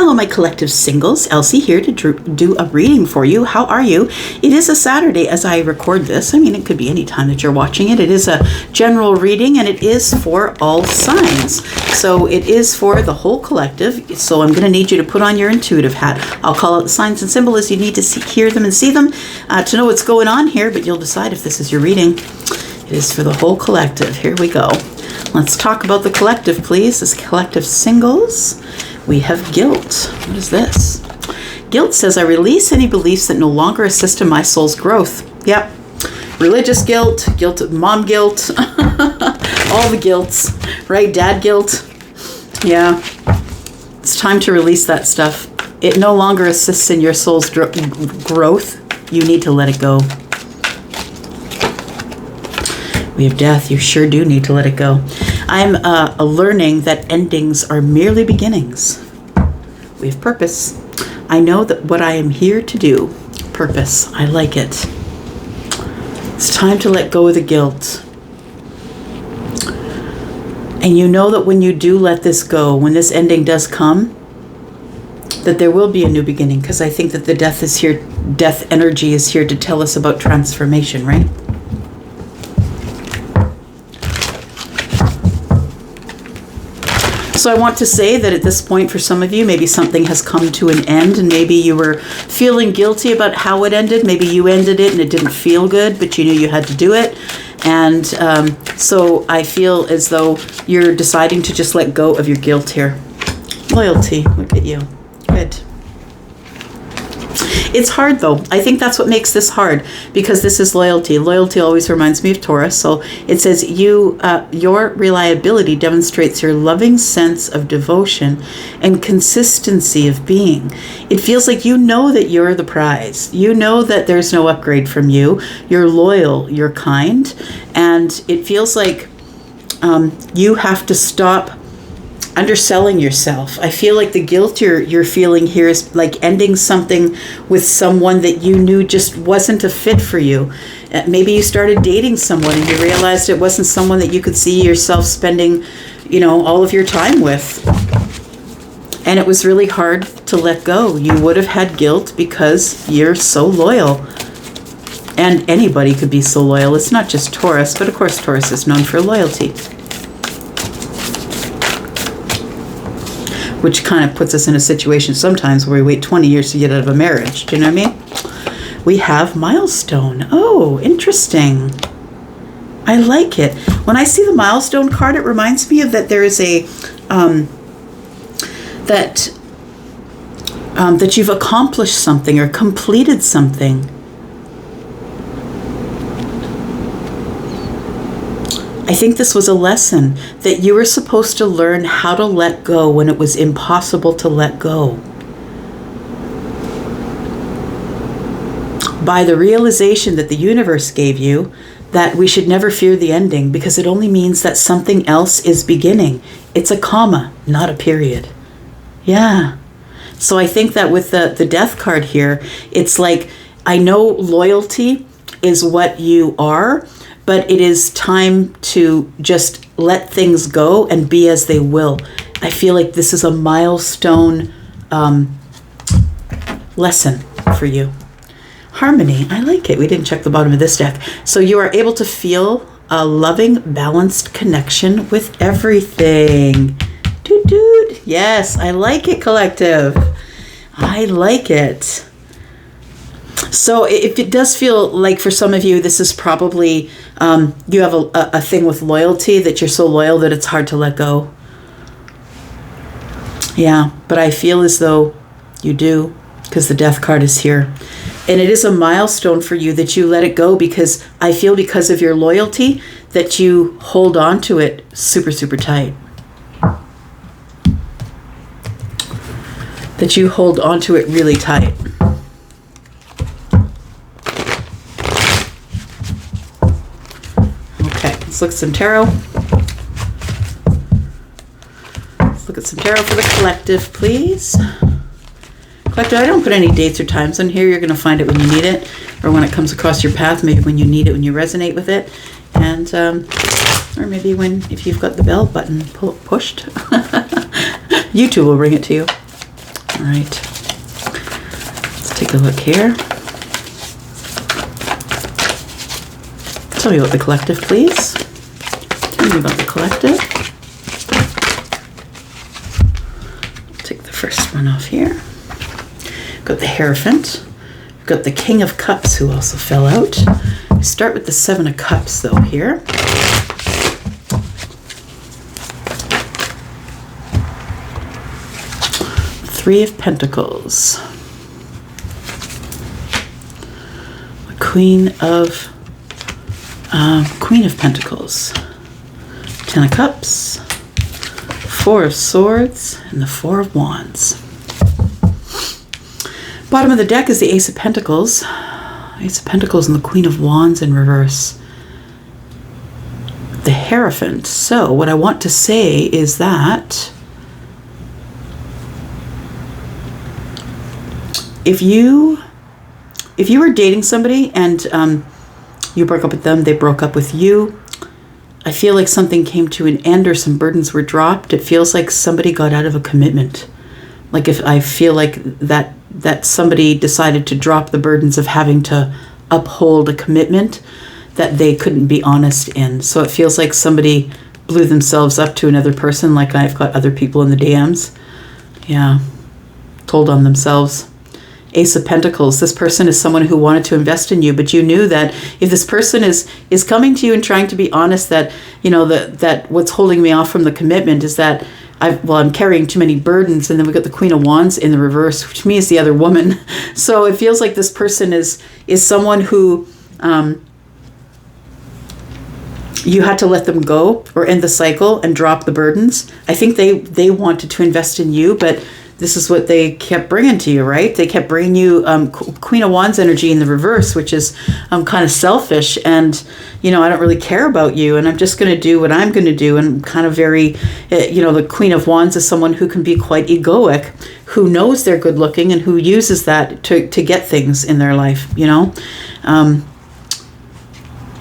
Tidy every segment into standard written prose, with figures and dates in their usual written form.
Hello, my collective singles. Elsie here to do a reading for you. How are you? It is a Saturday as I record this. I mean, it could be any time that you're watching it. It is a general reading and it is for all signs. So it is for the whole collective. So I'm going to need you to put on your intuitive hat. I'll call out the signs and symbols. You need to hear them and see them to know what's going on here, but you'll decide if this is your reading. It is for the whole collective. Here we go. Let's talk about the collective, please. This collective singles. We have guilt. What is this? Guilt says, I release any beliefs that no longer assist in my soul's growth. Yep. Religious guilt, mom guilt, all the guilts, right? Dad guilt. Yeah. It's time to release that stuff. It no longer assists in your soul's growth. You need to let it go. We have death. You sure do need to let it go. I'm learning that endings are merely beginnings. We have purpose. I know that what I am here to do. Purpose. I like it. It's time to let go of the guilt. And you know that when you do let this go, when this ending does come, that there will be a new beginning, because I think that the death is here. Death energy is here to tell us about transformation, right? So I want to say that at this point, for some of you, maybe something has come to an end and maybe you were feeling guilty about how it ended. Maybe you ended it and it didn't feel good, but you knew you had to do it. And so I feel as though you're deciding to just let go of your guilt here. Loyalty, look at you. Good. It's hard though. I think that's what makes this hard, because this is loyalty. Loyalty always reminds me of Taurus. So it says your reliability demonstrates your loving sense of devotion and consistency of being. It feels like you know that you're the prize. You know that there's no upgrade from you. You're loyal, you're kind, and it feels like you have to stop underselling yourself. I feel like the guilt you're feeling here is like ending something with someone that you knew just wasn't a fit for you. Maybe you started dating someone and you realized it wasn't someone that you could see yourself spending, all of your time with. And it was really hard to let go. You would have had guilt because you're so loyal. And anybody could be so loyal. It's not just Taurus, but of course Taurus is known for loyalty. Which kind of puts us in a situation sometimes where we wait 20 years to get out of a marriage. Do you know what I mean? We have milestone. Oh, interesting. I like it. When I see the milestone card, it reminds me of that there is a, that you've accomplished something or completed something. I think this was a lesson that you were supposed to learn how to let go when it was impossible to let go. By the realization that the universe gave you that we should never fear the ending, because it only means that something else is beginning. It's a comma, not a period. Yeah. So I think that with the death card here, it's like, I know loyalty is what you are, but it is time to just let things go and be as they will. I feel like this is a milestone lesson for you. Harmony, I like it. We didn't check the bottom of this deck. So you are able to feel a loving, balanced connection with everything. Doot doot. Yes, I like it, collective. I like it. So if it does feel like for some of you, this is probably, you have a thing with loyalty, that you're so loyal that it's hard to let go. Yeah, but I feel as though you do, because the death card is here. And it is a milestone for you that you let it go, because I feel because of your loyalty that you hold on to it super, super tight. That you hold on to it really tight. Let's look at some tarot. Let's look at some tarot for the collective, please. Collective, I don't put any dates or times on here. You're going to find it when you need it, or when it comes across your path, maybe when you need it, when you resonate with it. And, or maybe if you've got the bell button pushed, YouTube will bring it to you. All right. Let's take a look here. Tell me about the collective, please. Tell me about the collective. Take the first one off here. Got the Hierophant. We've got the King of Cups, who also fell out. We start with the Seven of Cups, though, here. Three of Pentacles. The Queen of Pentacles. Ten of Cups. Four of Swords. And the Four of Wands. Bottom of the deck is the Ace of Pentacles. Ace of Pentacles and the Queen of Wands in reverse. The Hierophant. So what I want to say is that if you were dating somebody and you broke up with them, they broke up with you, I feel like something came to an end or some burdens were dropped. It feels like somebody got out of a commitment. Like if I feel like that somebody decided to drop the burdens of having to uphold a commitment that they couldn't be honest in. So it feels like somebody blew themselves up to another person, like I've got other people in the DMs. Yeah, told on themselves. Ace of Pentacles, this person is someone who wanted to invest in you, but you knew that if this person is coming to you and trying to be honest that, you know, that what's holding me off from the commitment is that I'm carrying too many burdens. And then we got the Queen of Wands in the reverse, which to me is the other woman. So it feels like this person is someone who you had to let them go or end the cycle and drop the burdens. I think they wanted to invest in you, but this is what they kept bringing to you, right? They kept bringing you Queen of Wands energy in the reverse, which is kind of selfish and, you know, I don't really care about you and I'm just going to do what I'm going to do. And kind of very, you know, the Queen of Wands is someone who can be quite egoic, who knows they're good looking and who uses that to get things in their life, you know?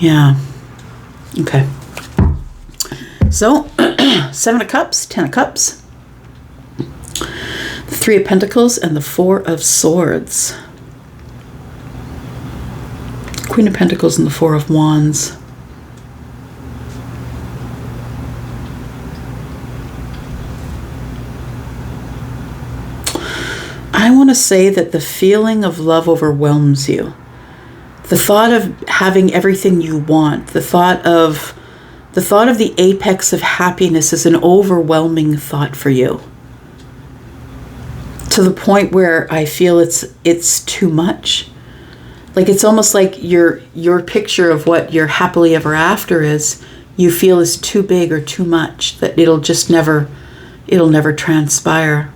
Yeah. Okay. So, Seven of Cups, Ten of Cups. The Three of Pentacles and the Four of Swords. Queen of Pentacles and the Four of Wands. I want to say that the feeling of love overwhelms you. The thought of having everything you want, the thought of the apex of happiness is an overwhelming thought for you. To the point where I feel it's too much. Like it's almost like your picture of what your happily ever after is, you feel is too big or too much, that it'll never transpire.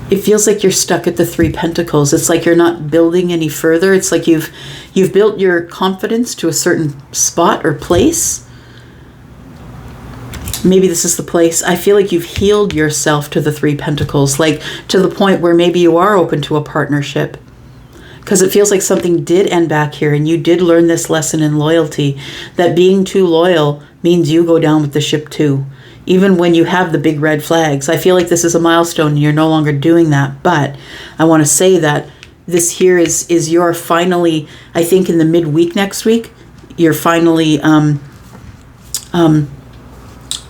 It feels like you're stuck at the Three Pentacles. It's like you're not building any further. It's like you've built your confidence to a certain spot or place. Maybe this is the place. I feel like you've healed yourself to the Three Pentacles, like to the point where maybe you are open to a partnership. Because it feels like something did end back here and you did learn this lesson in loyalty, that being too loyal means you go down with the ship too. Even when you have the big red flags. I feel like this is a milestone and you're no longer doing that. But I want to say that this here is your finally, I think in the midweek next week, you're finally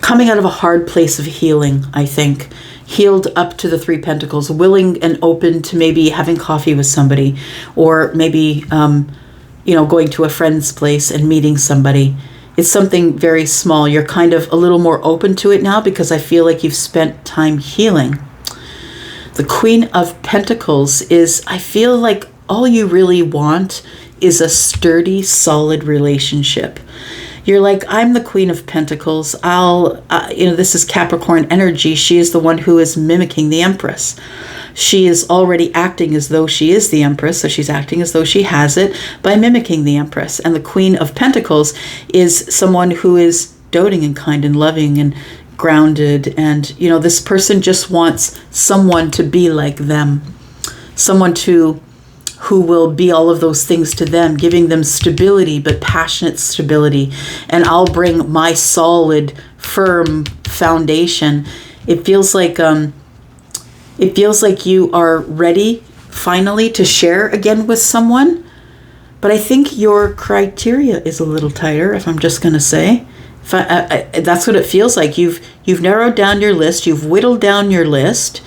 coming out of a hard place of healing, I think. Healed up to the Three Pentacles, willing and open to maybe having coffee with somebody, or maybe, going to a friend's place and meeting somebody. It's something very small. You're kind of a little more open to it now because I feel like you've spent time healing. The Queen of Pentacles is, I feel like all you really want is a sturdy, solid relationship. You're like, I'm the Queen of Pentacles. This is Capricorn energy. She is the one who is mimicking the Empress. She is already acting as though she is the Empress, so she's acting as though she has it by mimicking the Empress. And the Queen of Pentacles is someone who is doting and kind and loving and grounded. And, this person just wants someone to be like them. Someone who will be all of those things to them, giving them stability, but passionate stability. And I'll bring my solid, firm foundation. It feels like, It feels like you are ready finally to share again with someone. But I think your criteria is a little tighter, if I'm just going to say. That's what it feels like. You've narrowed down your list. You've whittled down your list.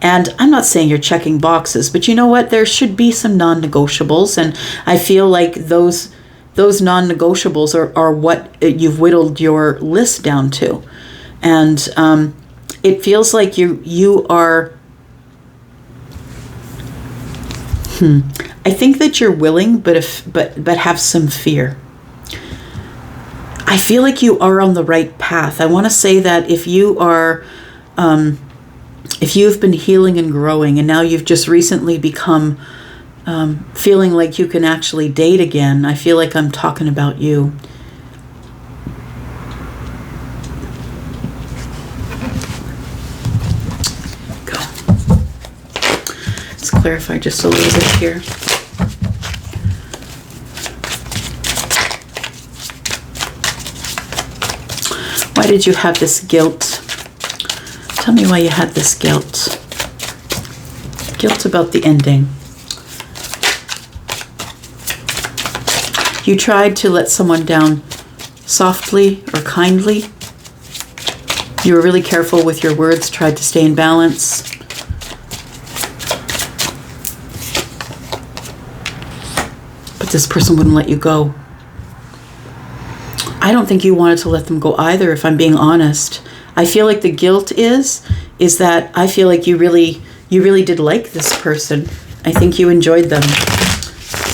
And I'm not saying you're checking boxes, but you know what? There should be some non-negotiables. And I feel like those non-negotiables are what you've whittled your list down to. And it feels like you are... I think that you're willing, but have some fear. I feel like you are on the right path. I want to say that if you are, if you've been healing and growing, and now you've just recently become feeling like you can actually date again, I feel like I'm talking about you. Go. Let's clarify just a little bit here. Why did you have this guilt? Tell me why you had this guilt. Guilt about the ending. You tried to let someone down softly or kindly. You were really careful with your words, tried to stay in balance. But this person wouldn't let you go. I don't think you wanted to let them go either, if I'm being honest. I feel like the guilt is that I feel like you really did like this person. I think you enjoyed them.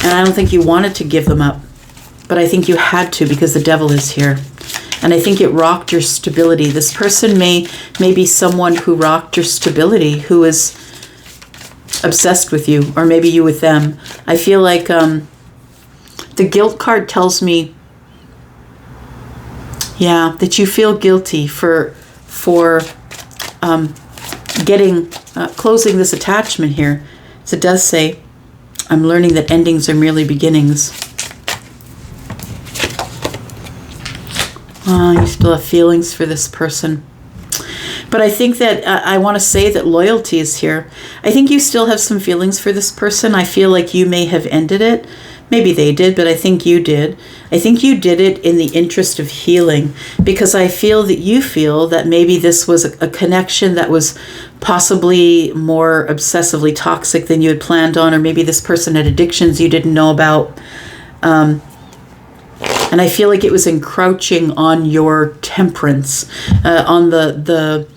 And I don't think you wanted to give them up. But I think you had to because the devil is here. And I think it rocked your stability. This person may be someone who rocked your stability, who is obsessed with you, or maybe you with them. I feel like the guilt card tells me, yeah, that you feel guilty for closing this attachment here. So it does say, I'm learning that endings are merely beginnings. You still have feelings for this person. But I think that I want to say that loyalty is here. I think you still have some feelings for this person. I feel like you may have ended it. Maybe they did, but I think you did. I think you did it in the interest of healing, because I feel that maybe this was a connection that was possibly more obsessively toxic than you had planned on, or maybe this person had addictions you didn't know about. And I feel like it was encroaching on your temperance, on the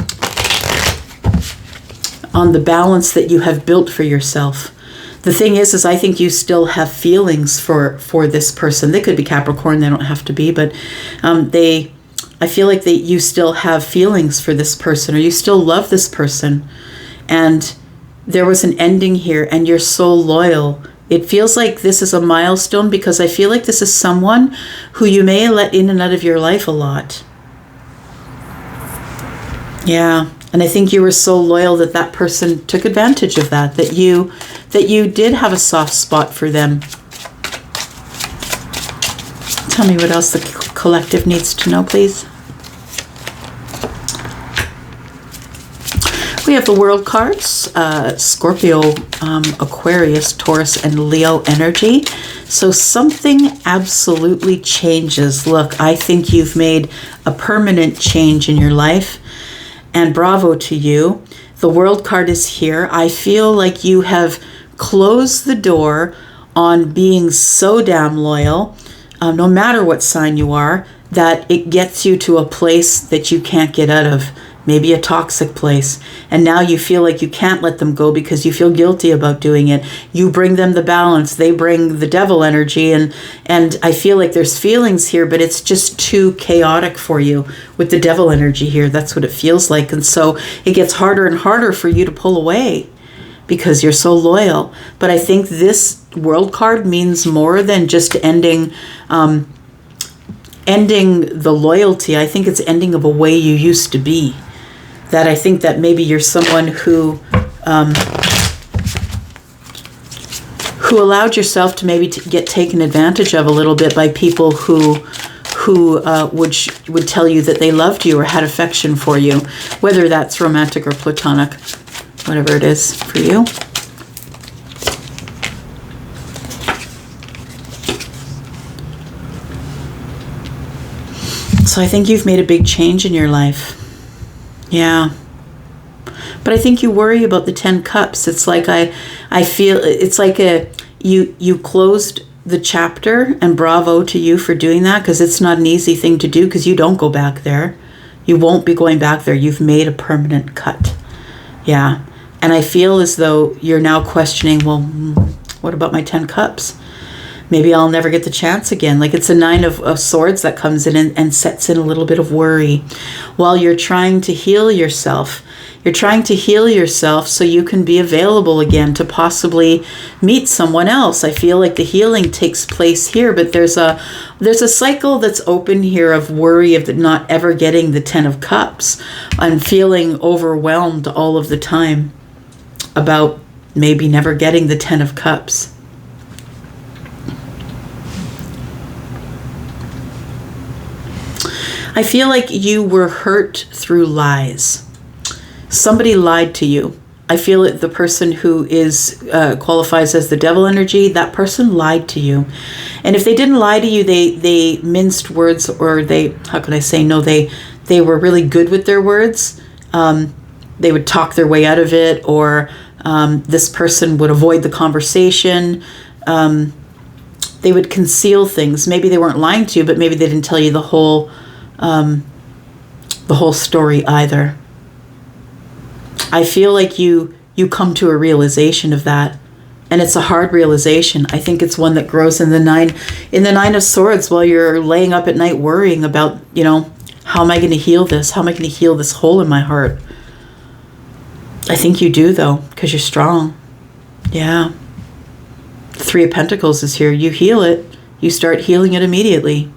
balance that you have built for yourself. The thing is I think you still have feelings for this person. They could be Capricorn, they don't have to be, but I feel like you still have feelings for this person, or you still love this person. And there was an ending here, and you're so loyal. It feels like this is a milestone, because I feel like this is someone who you may let in and out of your life a lot. Yeah. And I think you were so loyal that person took advantage of that you did have a soft spot for them. Tell me what else the collective needs to know, please. We have the World cards, Scorpio, Aquarius, Taurus, and Leo energy. So something absolutely changes. Look, I think you've made a permanent change in your life. And bravo to you. The World card is here. I feel like you have closed the door on being so damn loyal, no matter what sign you are, that it gets you to a place that you can't get out of. Maybe a toxic place. And now you feel like you can't let them go because you feel guilty about doing it. You bring them the balance. They bring the devil energy. And I feel like there's feelings here, but it's just too chaotic for you with the devil energy here. That's what it feels like. And so it gets harder and harder for you to pull away because you're so loyal. But I think this World card means more than just ending the loyalty. I think it's ending of a way you used to be. That I think that maybe you're someone who allowed yourself to maybe get taken advantage of a little bit by people who would tell you that they loved you or had affection for you, whether that's romantic or platonic. whatever it is for you. So I think you've made a big change in your life. Yeah. But I think you worry about the 10 cups. It's like I feel it's like you closed the chapter, and bravo to you for doing that, because it's not an easy thing to do, because you don't go back there. You won't be going back there. You've made a permanent cut. Yeah. And I feel as though you're now questioning, well, what about my 10 cups? Maybe I'll never get the chance again. Like, it's a 9 of swords that comes in and sets in a little bit of worry while you're trying to heal yourself. You're trying to heal yourself so you can be available again to possibly meet someone else. I feel like the healing takes place here, but there's a cycle that's open here of worry of not ever getting the 10 of cups and feeling overwhelmed all of the time about maybe never getting the 10 of cups. I feel like you were hurt through lies. Somebody lied to you. I feel that the person who is qualifies as the devil energy, that person lied to you. And if they didn't lie to you, they minced words, or they were really good with their words. They would talk their way out of it, or this person would avoid the conversation. They would conceal things. Maybe they weren't lying to you, but maybe they didn't tell you the whole story either. I feel like you come to a realization of that, and it's a hard realization. I think it's one that grows in the 9 of swords while you're laying up at night worrying about, how am I going to heal this? How am I going to heal this hole in my heart? I think you do, though, because you're strong. Yeah. 3 of Pentacles is here. You heal it. You start healing it immediately.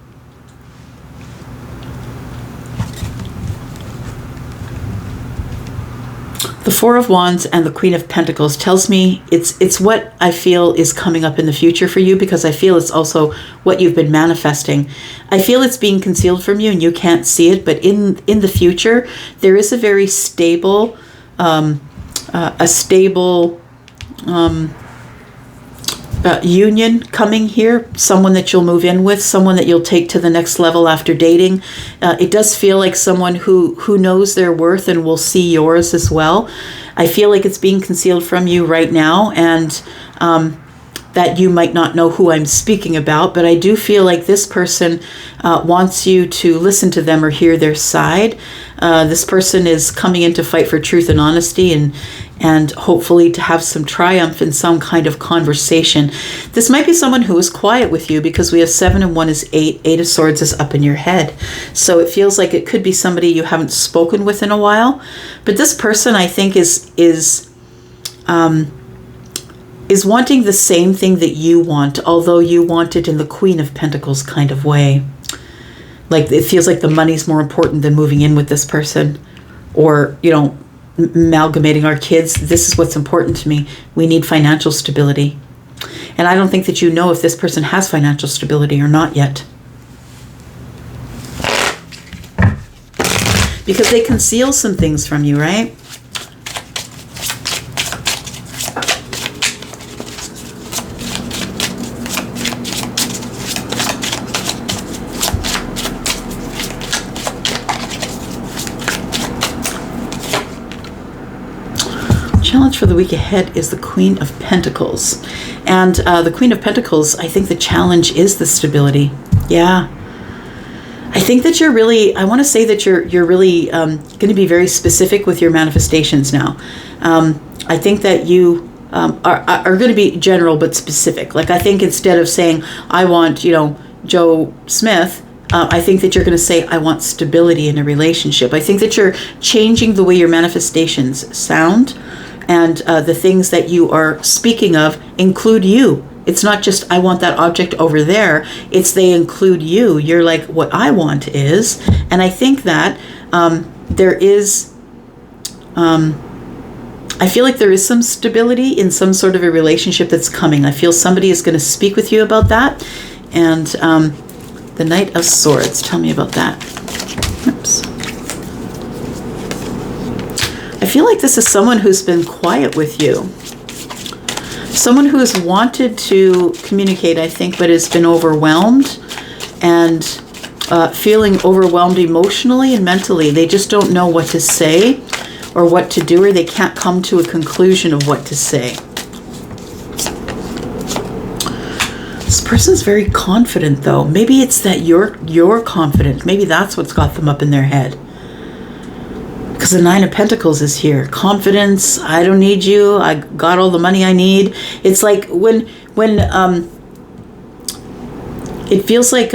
The 4 of Wands and the Queen of Pentacles tells me it's what I feel is coming up in the future for you, because I feel it's also what you've been manifesting. I feel it's being concealed from you and you can't see it, but in the future, there is a very stable, union coming here, someone that you'll move in with, someone that you'll take to the next level after dating. It does feel like someone who knows their worth and will see yours as well. I feel like it's being concealed from you right now, and that you might not know who I'm speaking about, but I do feel like this person wants you to listen to them or hear their side. This person is coming in to fight for truth and honesty, and hopefully to have some triumph in some kind of conversation. This might be someone who is quiet with you, because we have 7 and 1 is 8. 8 of Swords is up in your head. So it feels like it could be somebody you haven't spoken with in a while. But this person, I think, is wanting the same thing that you want, although you want it in the Queen of Pentacles kind of way. Like, it feels like the money's more important than moving in with this person, or, amalgamating our kids. This is what's important to me. We need financial stability. And I don't think that you know if this person has financial stability or not yet, because they conceal some things from you, right? Challenge for the week ahead is the Queen of Pentacles. And the Queen of Pentacles, I think the challenge is the stability. Yeah. I think that you're really, I want to say that you're really going to be very specific with your manifestations now. I think that you are going to be general but specific. Like, I think instead of saying, I want, Joe Smith, I think that you're going to say, I want stability in a relationship. I think that you're changing the way your manifestations sound. And the things that you are speaking of include you. It's not just, I want that object over there. It's they include you. You're like, what I want is. And I think that there is, I feel like there is some stability in some sort of a relationship that's coming. I feel somebody is going to speak with you about that. And the Knight of Swords, tell me about that. Oops. I feel like this is someone who's been quiet with you. Someone who has wanted to communicate, I think, but has been overwhelmed and feeling overwhelmed emotionally and mentally. They just don't know what to say or what to do, or they can't come to a conclusion of what to say. This person's very confident, though. Maybe it's that you're confident. Maybe that's what's got them up in their head. Because the Nine of Pentacles is here. Confidence. I don't need you. I got all the money I need. It's like when it feels like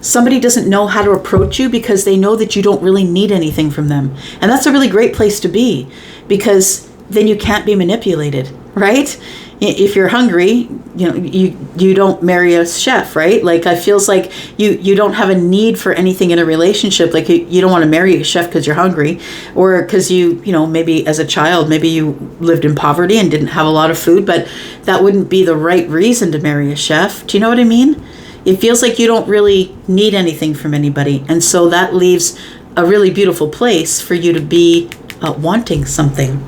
somebody doesn't know how to approach you because they know that you don't really need anything from them. And that's a really great place to be, because then you can't be manipulated, right? If you're hungry, you don't marry a chef, right? Like, it feels like you don't have a need for anything in a relationship. Like, you don't want to marry a chef because you're hungry, or because maybe as a child, maybe you lived in poverty and didn't have a lot of food, but that wouldn't be the right reason to marry a chef. Do you know what I mean? It feels like you don't really need anything from anybody. And so that leaves a really beautiful place for you to be wanting something.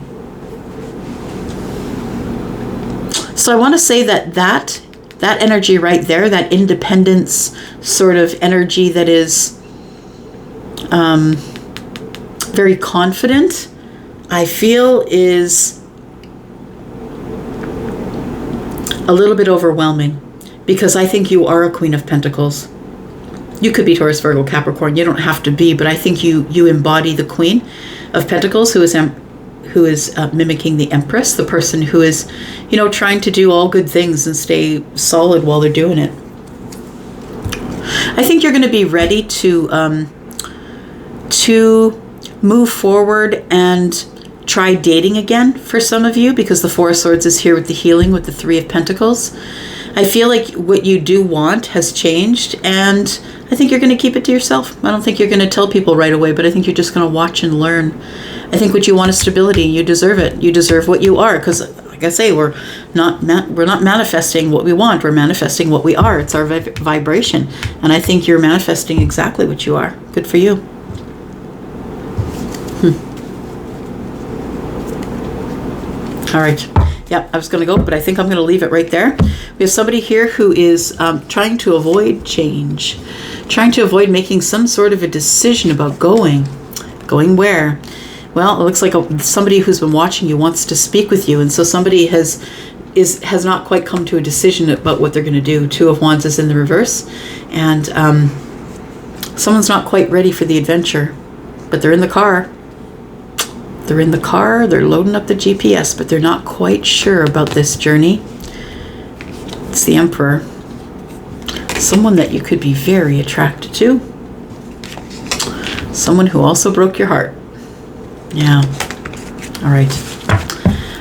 So I want to say that energy right there, that independence sort of energy that is very confident, I feel is a little bit overwhelming, because I think you are a Queen of Pentacles. You could be Taurus, Virgo, Capricorn. You don't have to be, but I think you embody the Queen of Pentacles, who is mimicking the Empress, the person who is, trying to do all good things and stay solid while they're doing it. I think you're going to be ready to move forward and try dating again for some of you, because the Four of Swords is here with the healing, with the Three of Pentacles. I feel like what you do want has changed, and I think you're going to keep it to yourself. I don't think you're going to tell people right away, but I think you're just going to watch and learn. I think what you want is stability. You deserve it. You deserve what you are, because, like I say, we're not manifesting what we want. We're manifesting what we are. It's our vibration, and I think you're manifesting exactly what you are. Good for you. All right. Yeah, I was going to go, but I think I'm going to leave it right there. We have somebody here who is trying to avoid change, trying to avoid making some sort of a decision about going where. Well, it looks like somebody who's been watching you wants to speak with you, and so somebody has not quite come to a decision about what they're going to do. Two of Wands is in the reverse, and someone's not quite ready for the adventure, but they're in the car. They're in the car, they're loading up the GPS, but they're not quite sure about this journey. It's the Emperor. Someone that you could be very attracted to. Someone who also broke your heart. Yeah. All right.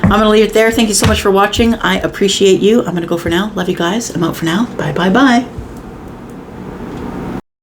I'm going to leave it there. Thank you so much for watching. I appreciate you. I'm going to go for now. Love you guys. I'm out for now. Bye, bye, bye.